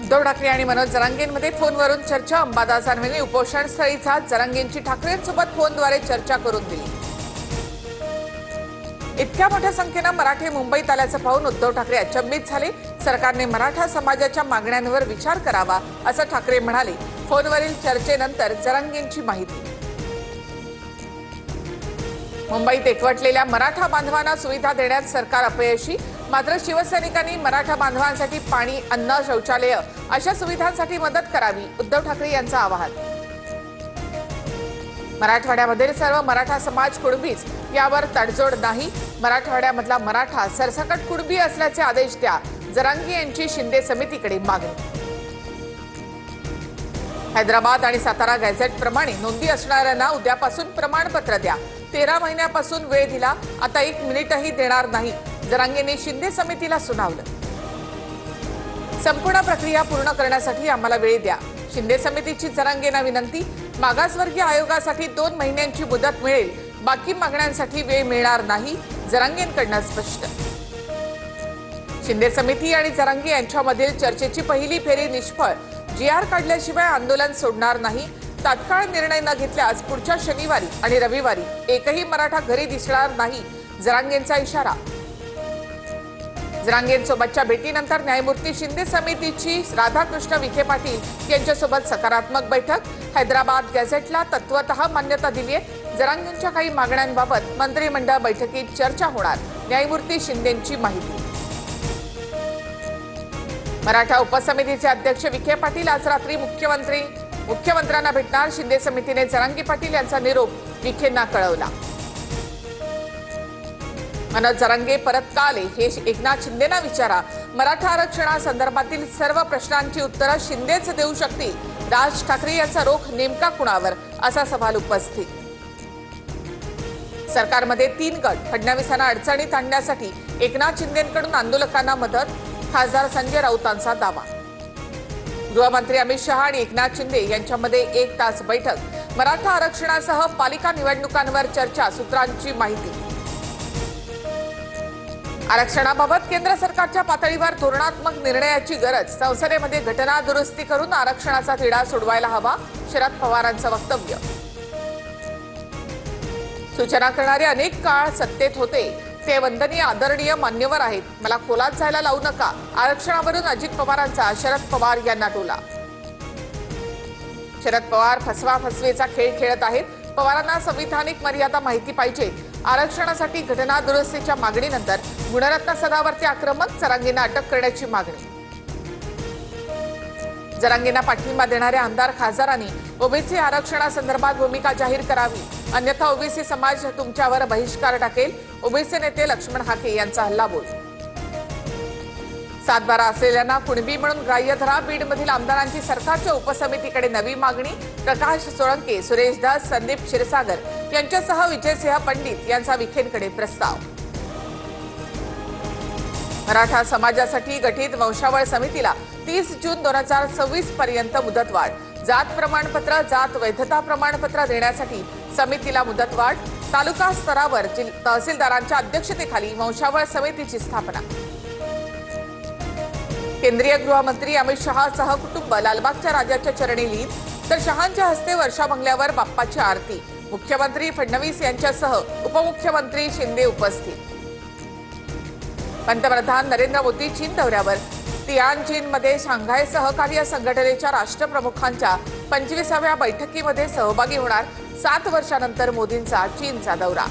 उद्धव ठाकरे आणि मनोज जरांगेंमध्ये फोनवरून चर्चा। अंबादासांनी उपोषणस्थळीचा जरांगेंची ठाकरेंसोबत फोनद्वारे चर्चा करून दिली। इतक्या मोठ्या संख्येने मराठे मुंबईत आल्याचं पाहून उद्धव ठाकरे अचंबित झाले। सरकारने मराठा समाजाच्या मागण्यांवर विचार करावा असं ठाकरे म्हणाले। फोनवरील चर्चेनंतर जरांगेंची माहिती। मुंबईत एकवटलेल्या मराठा बांधवांना सुविधा देण्यात सरकार अपयशी। मात्र शिवसैनिकांनी मराठा बांधवांसाठी पाणी, अन्न, शौचालय अशा सुविधांसाठी मदत करावी, उद्धव ठाकरे यांचं आवाहन। मराठवाड्यामधील सर्व मराठा समाज कुणबीच, यावर तडजोड नाही। मराठवाड्यामधला मराठा सरसकट कुणबी असल्याचे आदेश द्या, जरांगे यांची शिंदे समितीकडे मागणी। हैदराबाद आणि सातारा गॅझेट प्रमाणे नोंदी असणाऱ्यांना उद्यापासून प्रमाणपत्र द्या। 13 महिन्यापासून वेळ दिला, आता 1 मिनिटही देणार नाही, जरांगेंनी शिंदे समितीला सुनावलं। संपूर्ण प्रक्रिया पूर्ण करण्यासाठी आम्हाला वेळ द्या, शिंदे समितीची जरांगेंना विनंती। मागासवर्गीय आयोगासाठी 2 महिन्यांची मुदत मिळेल, बाकी मागण्यांसाठी वेळ मिळणार नाही, जरांगेंकडून स्पष्ट। शिंदे समिती आणि जरांगे यांच्यामधील चर्चेची पहिली फेरी निष्फळ। GR काढल्याशिवाय आंदोलन सोडणार नाही। तात्काळ निर्णय न घेतल्यास पुढच्या शनिवारी आणि रविवारी एकही मराठा घरी दिसणार नाही, जरांगेंचा इशारा। जरांगेंसोबतच्या भेटीनंतर न्यायमूर्ती शिंदे समितीची राधाकृष्ण विखे पाटील यांच्यासोबत सकारात्मक बैठक। हैदराबाद गॅझेटला तत्वतः मान्यता दिली आहे। जरांगेंच्या काही मागण्यांबाबत मंत्रिमंडळ बैठकीत चर्चा होणार, न्यायमूर्ती शिंदेंची माहिती। मराठा उपसमितीचे अध्यक्ष विखे पाटील आज रात्री मुख्यमंत्र्यांना भेटणार। शिंदे समितीने जरांगे पाटील यांचा निरोप विखेंना कळवला। मनोज जरांगे परत का आले हे एकनाथ शिंदेंना विचारा। मराठा आरक्षणासंदर्भातील सर्व प्रश्नांची उत्तरं शिंदेच देऊ शकतील। राज ठाकरे यांचा रोख नेमका कुणावर, असा सवाल उपस्थित। सरकारमध्ये 3 गट, फडणवीसांना अडचणीत आणण्यासाठी एकनाथ शिंदेंकडून आंदोलकांना मदत, खासदार संजय राऊतांचा दावा। गृहमंत्री अमित शहा आणि एकनाथ शिंदे यांच्यामध्ये 1 तास बैठक। मराठा आरक्षणासह पालिका निवडणुकांवर चर्चा, सूत्रांची माहिती। आरक्षणाबाबत केंद्र सरकारच्या पातळीवर धोरणात्मक निर्णयाची गरज। संसदेमध्ये घटना दुरुस्ती करून आरक्षणाचा तिढा सोडवायला हवा, शरद पवारांचं वक्तव्य। सूचना करणारे अनेक काळ सत्तेत होते, ते वंदनीय आदरणीय मान्यवर आहेत, मला खोलात जायला लावू नका। आरक्षणावरून अजित पवारांचा शरद पवार यांना टोला। शरद पवार फसवा-फसवीचा खेळ खेळत आहेत, पवारांना संविधानिक मर्यादा माहिती पाहिजे। आरक्षणासाठी घटना दुरुस्तीच्या मागणीनंतर गुणरत्न सदावर्ते आक्रमक, जरांगेंना अटक करण्याची मागणी। जरांगेंना पाठिंबा देणाऱ्या आमदार खासदारांनी ओबीसी आरक्षणासंदर्भात भूमिका जाहीर करावी, अन्यथा ओबीसी समाज तुमच्यावर बहिष्कार टाकेल, ओबीसी नेते लक्ष्मण हाके यांचा हल्लाबोल। 7-12 असलेल्यांना कुणबी म्हणून ग्राह्य धरा। बीडमधील आमदारांची सरकारच्या उपसमितीकडे नवी मागणी। प्रकाश सोळंके, सुरेश दास, संदीप क्षीरसागर यांच्यासह विजयसिंह पंडित यांचा विखेंकडे प्रस्ताव। मराठा समाजासाठी गठीत वंशावळ समितीला 30 जून 2026 पर्यंत मुदतवाढ। जात प्रमाणपत्र, जात वैधता प्रमाणपत्र देण्यासाठी समितीला मुदतवाढ। तालुका स्तरावर तहसीलदारांच्या अध्यक्षतेखाली वंशावळ समितीची स्थापना। केंद्रीय गृहमंत्री अमित शहा सहकुटुंब लालबागच्या राजाच्या चरणी लीन, तर शहांच्या हस्ते वर्षा बंगल्यावर बाप्पाची आरती। मुख्यमंत्री फडणवीस यांच्यासह उपमुख्यमंत्री शिंदे उपस्थित। पंतप्रधान नरेंद्र मोदी चीन दौऱ्यावर। तियानजिनमध्ये शांघाय सहकार्य संघटनेच्या राष्ट्रप्रमुखांच्या 25व्या बैठकीमध्ये सहभागी होणार। 7 वर्षांनंतर मोदींचा चीनचा दौरा।